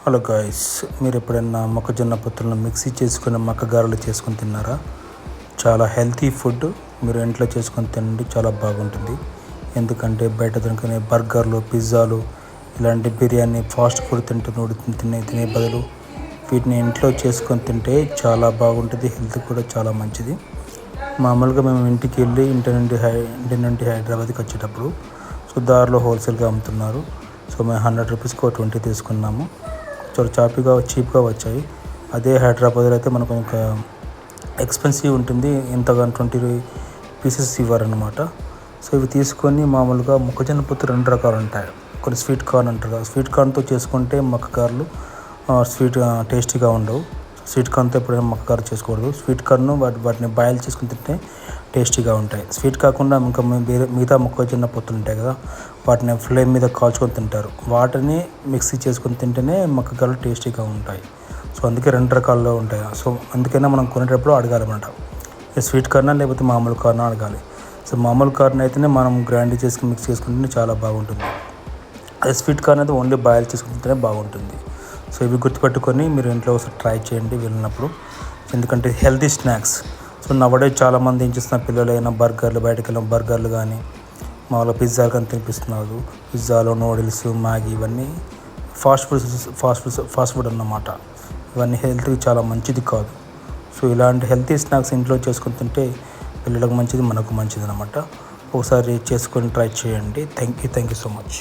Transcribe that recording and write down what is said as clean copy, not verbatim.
Hello guys, మీరు ఎప్పుడైనా మొక్కజొన్న పొత్తులను మిక్సీ చేసుకుని మక్క గారెలు చేసుకొని తిన్నారా? చాలా హెల్తీ ఫుడ్. మీరు ఇంట్లో చేసుకొని తినండి, చాలా బాగుంటుంది. ఎందుకంటే బయట దొరికిన బర్గర్లు, పిజ్జాలు, ఇలాంటి బిర్యానీ, ఫాస్ట్ ఫుడ్ తినే బదులు వీటిని ఇంట్లో చేసుకొని తింటే చాలా బాగుంటుంది. హెల్త్ కూడా చాలా మంచిది. మామూలుగా మేము ఇంటికి వెళ్ళి ఇంటి నుండి హైదరాబాద్కి వచ్చేటప్పుడు దారిలో హోల్సేల్గా అమ్ముతున్నారు. మేము 100 రూపీస్కి 20 తీసుకున్నాము. చాలా చీప్గా వచ్చాయి. అదే హైదరాబాద్లో అయితే మనకు ఒక ఎక్స్పెన్సివ్ ఉంటుంది. ఇంతగా 20 పీసెస్ ఇవ్వరనమాట. ఇవి తీసుకొని మామూలుగా మొక్కజొన్న పొత్తు 2 రకాలు ఉంటాయి. కొన్ని స్వీట్ కార్న్ అంటారు కదా, స్వీట్ కార్న్తో చేసుకుంటే మక్కగారులు టేస్టీగా ఉండవు. స్వీట్ కార్న్తో ఎప్పుడైనా మక్కగారు చేసుకోకూడదు. స్వీట్ కార్న్ వాటిని బాయిల్ చేసుకుని తింటే టేస్టీగా ఉంటాయి. స్వీట్ కాకుండా ఇంకా మిగతా మొక్కజొన్న పొత్తులు ఉంటాయి కదా, వాటిని ఫ్లేమ్ మీద కాల్చుకొని తింటారు. వాటిని మిక్సీ చేసుకొని తింటేనే మక్కగారులు టేస్టీగా ఉంటాయి. అందుకే 2 రకాల్లో ఉంటాయి. అందుకైనా మనం కొనేటప్పుడు అడగాలన్నమాట, స్వీట్ కార్న్ లేకపోతే మామూలు కార్న్ అడగాలి. మామూలు కార్న్ అయితేనే మనం గ్రైండ్ చేసుకుని మిక్స్ చేసుకుంటే చాలా బాగుంటుంది. అదే స్వీట్ కార్న్ అయితే ఓన్లీ బాయిల్ చేసుకుని తింటేనే బాగుంటుంది. ఇవి గుర్తుపెట్టుకొని మీరు ఇంట్లో ఒకసారి ట్రై చేయండి వెళ్ళినప్పుడు. ఎందుకంటే హెల్తీ స్నాక్స్. నవ్వడే చాలామంది ఏం చేస్తున్నారు, పిల్లలు అయినా బయటకు వెళ్ళిన బర్గర్లు కానీ మామూలుగా పిజ్జాలు కానీ తినిపిస్తున్నారు. పిజ్జాలు, నూడిల్స్, మ్యాగీ ఇవన్నీ ఫాస్ట్ ఫుడ్ అన్నమాట. ఇవన్నీ హెల్త్కి చాలా మంచిది కాదు. ఇలాంటి హెల్తీ స్నాక్స్ ఇంట్లో చేసుకొని తింటే పిల్లలకు మంచిది, మనకు మంచిది అన్నమాట. ఒకసారి చేసుకొని ట్రై చేయండి. Thank you so much.